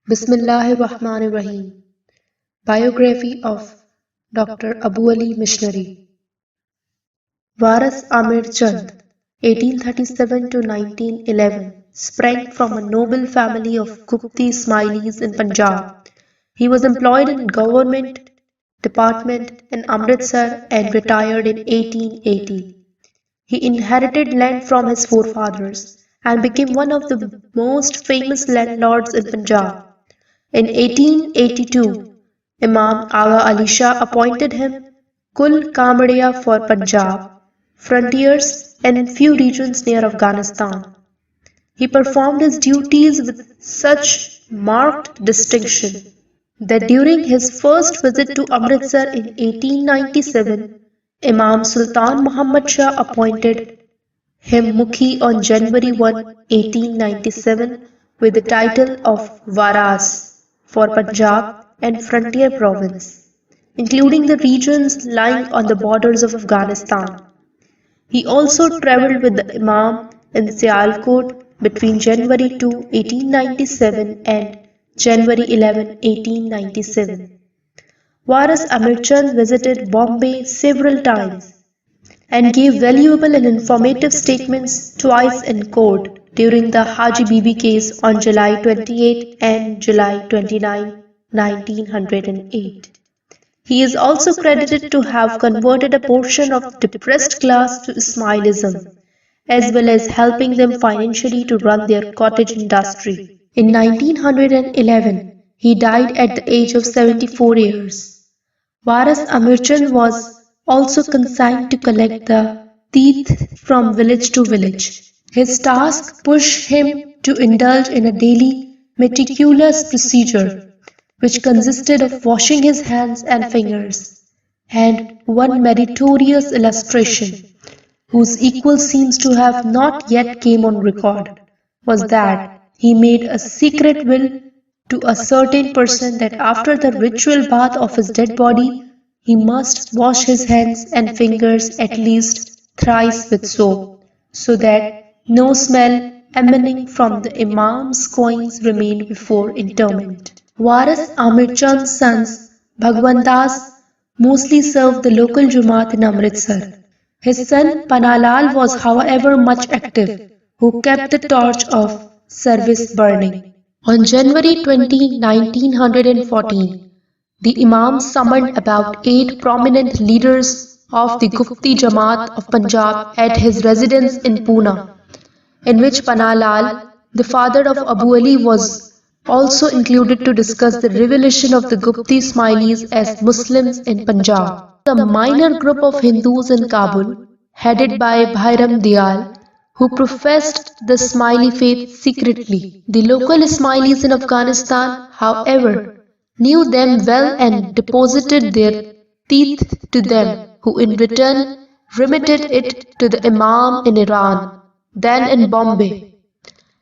Bismillahirrahmanirrahim. Biography of Dr. Abu Ali Missionary. Waras Amir Chand, 1837 to 1911, sprang from a noble family of Gupti Ismailis in Punjab. He was employed in government department in Amritsar and retired in 1880. He inherited land from his forefathers and became one of the most famous landlords in Punjab. In 1882, Imam Agha Ali Shah appointed him Kul Kamadiya for Punjab, frontiers, and few regions near Afghanistan. He performed his duties with such marked distinction that during his first visit to Amritsar in 1897, Imam Sultan Muhammad Shah appointed him Mukhi on January 1, 1897 with the title of Varas for Punjab and Frontier Province, including the regions lying on the borders of Afghanistan. He also travelled with the Imam in Sialkot between January 2, 1897 and January 11, 1897. Waras Amirchand visited Bombay several times and gave valuable and informative statements twice in court during the Haji Bibi case on July 28 and July 29, 1908. He is also credited to have converted a portion of the depressed class to Ismailism, as well as helping them financially to run their cottage industry. In 1911, he died at the age of 74 years. Waras Amirchand was also consigned to collect the teeth from village to village. His task pushed him to indulge in a daily, meticulous procedure, which consisted of washing his hands and fingers. And one meritorious illustration, whose equal seems to have not yet came on record, was that he made a secret will to a certain person that after the ritual bath of his dead body, he must wash his hands and fingers at least thrice with soap, so that no smell emanating from the Imam's coins remained before interment. Waras Amir Chand's sons, Bhagwan Das, mostly served the local Jumaat in Amritsar. His son Panalal was however much active, who kept the torch of service burning. On January 20, 1914, the Imam summoned about 8 prominent leaders of the Gupti Jamaat of Punjab at his residence in Pune, in which Panalal, the father of Abu Ali, was also included to discuss the revelation of the Gupti Ismailis as Muslims in Punjab. A minor group of Hindus in Kabul, headed by Bhairam Diyal, who professed the Ismaili faith secretly. The local Ismailis in Afghanistan, however, knew them well and deposited their teeth to them, who in return remitted it to the Imam in Iran, then in Bombay.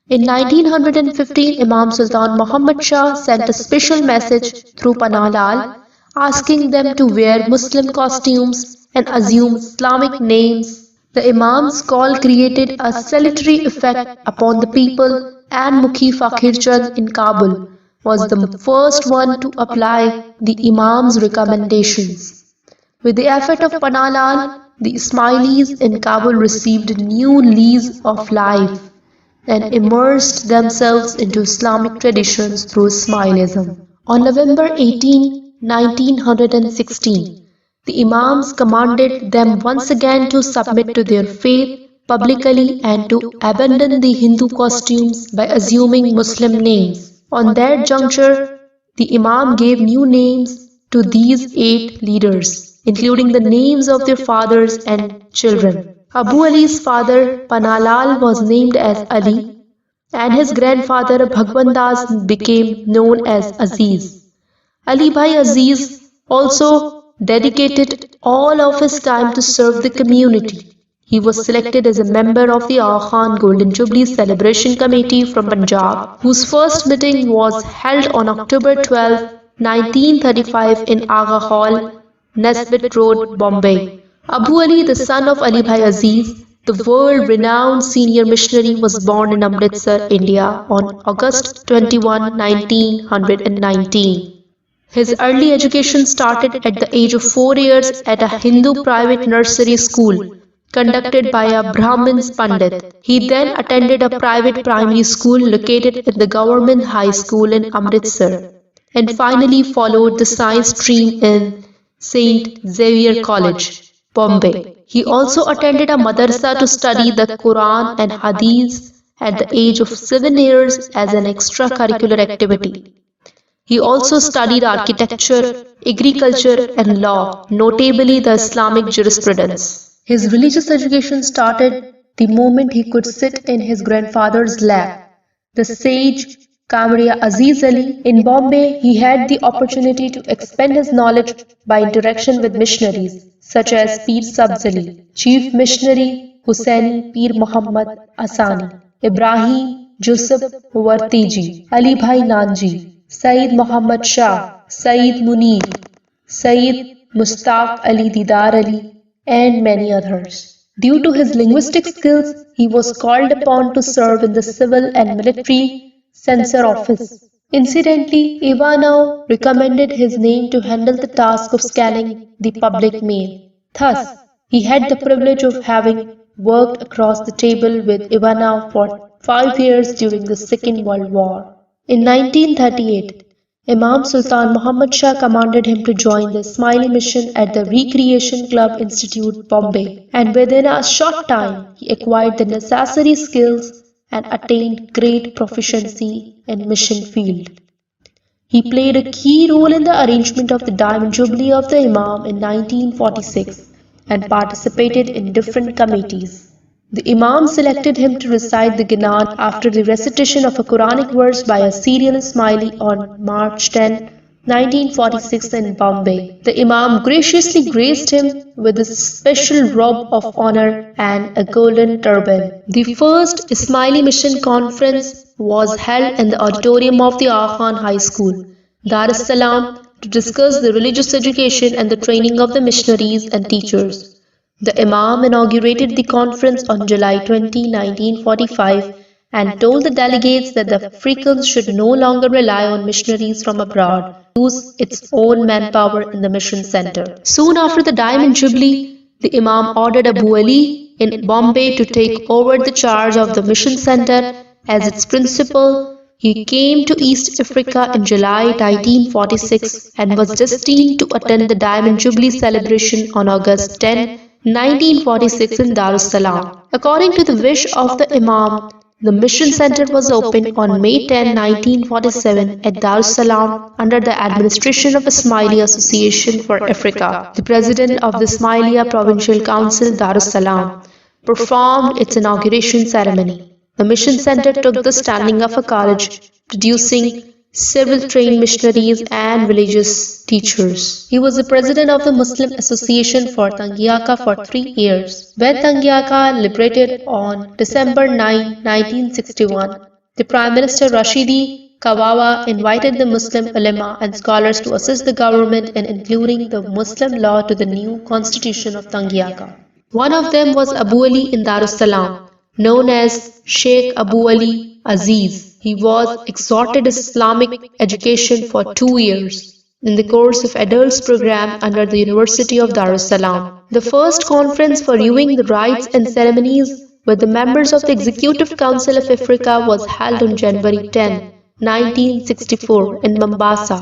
In 1915, Imam Sultan Muhammad Shah sent a special message through Panalal asking them to wear Muslim costumes and assume Islamic names. The Imam's call created a salutary effect upon the people, and Mukhi Fakir Chand in Kabul was the first one to apply the Imam's recommendations. With the effort of Panalal, the Ismailis in Kabul received a new lease of life and immersed themselves into Islamic traditions through Ismailism. On November 18, 1916, the Imams commanded them once again to submit to their faith publicly and to abandon the Hindu costumes by assuming Muslim names. On that juncture, the Imam gave new names to these 8 leaders, including the names of their fathers and children. Abu Ali's father, Panalal, was named as Ali, and his grandfather, Bhagwan Das, became known as Aziz. Ali Bhai Aziz also dedicated all of his time to serve the community. He was selected as a member of the Aga Khan Golden Jubilee Celebration Committee from Punjab, whose first meeting was held on October 12, 1935 in Aga Hall, Nesbitt Road, Bombay. Abu Ali, the son of Ali Bhai Aziz, The world-renowned senior missionary was born in Amritsar, India on August 21, 1919. His early education started at the age of 4 years at a Hindu private nursery school conducted by a Brahmin Pandit. He then attended a private primary school located in the Government High School in Amritsar and finally followed the science stream in St. Xavier College, Bombay. He also attended a madrasa to study the Quran and Hadith at the age of 7 years as an extracurricular activity. He also studied architecture, agriculture, and law, notably the Islamic jurisprudence. His religious education started the moment he could sit in his grandfather's lap, the sage Kamria Aziz Ali. In Bombay, he had the opportunity to expand his knowledge by interaction with missionaries such as Pir Sabzali, Chief Missionary Hussaini Pir Muhammad Asani, Ibrahim Yusuf Wartiji, Ali Bhai Nanji, Sayyid Muhammad Shah, Sayyid Munir, Sayyid Mustaq Ali Didar Ali, and many others. Due to his linguistic skills, he was called upon to serve in the civil and military censor office. Incidentally, Ivanov recommended his name to handle the task of scanning the public mail. Thus, he had the privilege of having worked across the table with Ivanov for 5 years during the Second World War. In 1938, Imam Sultan Muhammad Shah commanded him to join the Ismaili mission at the Recreation Club Institute, Bombay, and within a short time he acquired the necessary skills and attained great proficiency in mission field. He played a key role in the arrangement of the Diamond Jubilee of the Imam in 1946 and participated in different committees. The Imam selected him to recite the Ginan after the recitation of a Quranic verse by a serial Ismaili on March 10, 1946 in Bombay. The Imam graciously graced him with a special robe of honor and a golden turban. The first Ismaili Mission Conference was held in the auditorium of the Aghan High School, Dar es Salaam, to discuss the religious education and the training of the missionaries and teachers. The Imam inaugurated the conference on July 20, 1945 and told the delegates that the Africans should no longer rely on missionaries from abroad to use its own manpower in the mission center. Soon after the Diamond Jubilee, the Imam ordered Abu Ali in Bombay to take over the charge of the mission center as its principal. He came to East Africa in July 1946 and was destined to attend the Diamond Jubilee celebration on August 10, 1946 in Dar es Salaam. According to the wish of the Imam, the mission center was opened on May 10, 1947 at Dar es Salaam under the administration of Ismaili Association for Africa. The president of the Ismailia Provincial Council, Dar es Salaam, performed its inauguration ceremony. The mission center took the standing of a college, producing several trained missionaries and religious teachers. He was the president of the Muslim Association for Tangiaka for 3 years. When Tangiaka liberated on December 9, 1961, the Prime Minister Rashidi Kawawa invited the Muslim ulema and scholars to assist the government in including the Muslim law to the new constitution of Tangiaka. One of them was Abu Ali in Dar es Salaam, known as Sheikh Abu Ali Aziz. He was exhorted Islamic education for 2 years in the course of adults program under the University of Dar es Salaam. The first conference for reviewing the rites and ceremonies with the members of the Executive Council of Africa was held on January 10, 1964 in Mombasa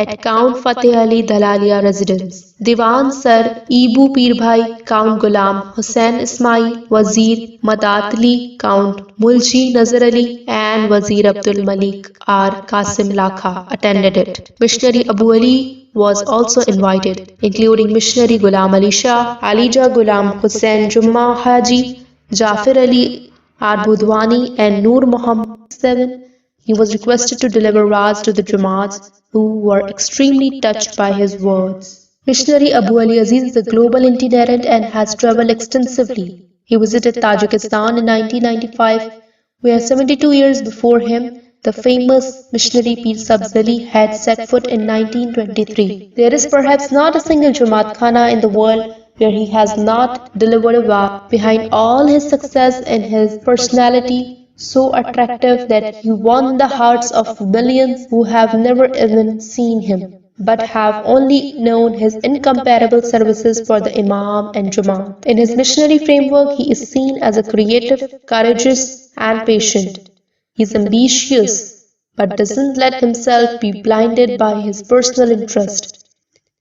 at Count Fateh Ali Dalalia residence. Diwan Sir Ibu Pir Bhai, Count Ghulam Hussain Ismail, Wazir Madatli, Count Mulji Nazar Ali, and Wazir Abdul Malik R. Qasim Lakha attended it. Missionary Abu Ali was also invited, including Missionary Ghulam Ali Shah, Alija Ghulam Hussain Jumma Haji, Jafar Ali Arbudwani, and Noor Muhammad 7. He was requested to deliver Waz to the Jamaats, who were extremely touched by his words. Missionary Abu Ali Aziz is a global itinerant and has traveled extensively. He visited Tajikistan in 1995, where 72 years before him, the famous missionary Pir Sabzali had set foot in 1923. There is perhaps not a single Jamaat Khana in the world where he has not delivered a vow. Behind all his success and his personality so attractive that he won the hearts of millions who have never even seen him, but have only known his incomparable services for the Imam and Jamaat. In his missionary framework, he is seen as a creative, courageous, and patient. He is ambitious, but doesn't let himself be blinded by his personal interest.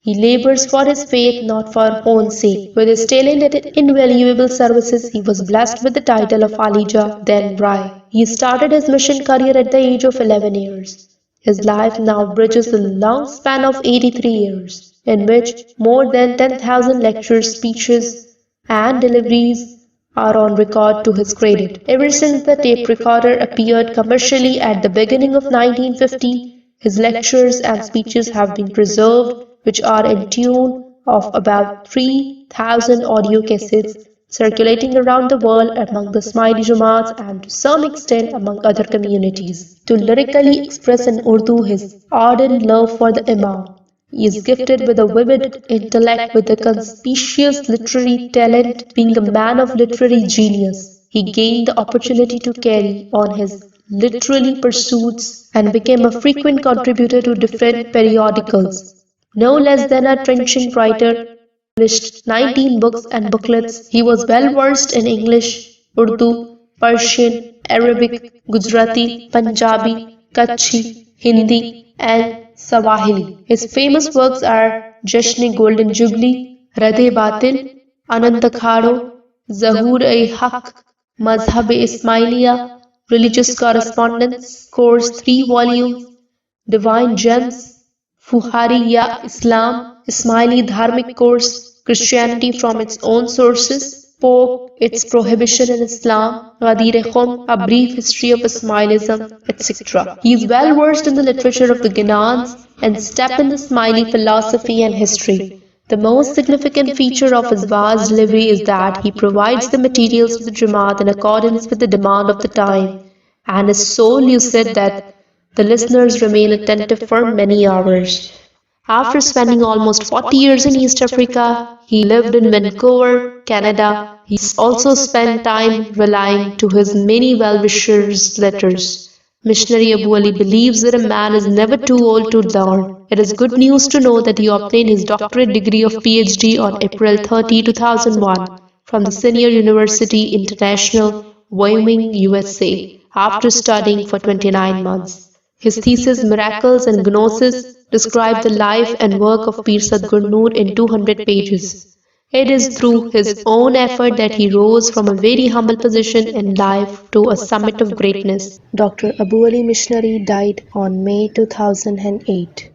He labors for his faith, not for own sake. With his talent and invaluable services, he was blessed with the title of Alija, then Rai. He started his mission career at the age of 11 years. His life now bridges a long span of 83 years, in which more than 10,000 lectures, speeches, and deliveries are on record to his credit. Ever since the tape recorder appeared commercially at the beginning of 1950, his lectures and speeches have been preserved, which are in tune of about 3,000 audio cassettes circulating around the world among the Ismaili Jamaats and to some extent among other communities. To lyrically express in Urdu his ardent love for the Imam, he is gifted with a vivid intellect, with a conspicuous literary talent. Being a man of literary genius, he gained the opportunity to carry on his literary pursuits and became a frequent contributor to different periodicals. No less than a trenchant writer, published 19 books and booklets. He was well versed in English, Urdu, Persian, Arabic, Gujarati, Punjabi, Kutchi, Hindi, and Swahili. His famous works are Jashn-e Golden Jubilee, Radhe Batil, Anand Akhado, Zahur-e-Haq, Mazhab-e-Ismailiya, Religious Correspondence, Course 3 volumes, Divine Gems, Fuhari-ya Islam, Ismaili Dharmic Course, Christianity from its own sources, Pope, its prohibition in Islam, Ghadir-e-Khum, A Brief History of Ismailism, etc. He is well versed in the literature of the Ghanaians and steeped in the Ismaili philosophy and history. The most significant feature of his vast delivery is that he provides the materials for the Jamaat in accordance with the demand of the time and is so lucid that the listeners remain attentive for many hours. After spending almost 40 years in East Africa, he lived in Vancouver, Canada. He also spent time relying to his many well-wishers' letters. Missionary Abu Ali believes that a man is never too old to learn. It is good news to know that he obtained his doctorate degree of PhD on April 30, 2001 from the Senior University International, Wyoming, USA, after studying for 29 months. His thesis Miracles and Gnosis described the life and work of Pir Sadgur Noor in 200 pages. It is through his own effort that he rose from a very humble position in life to a summit of greatness. Dr. Abu Ali Missionary died on May 2008.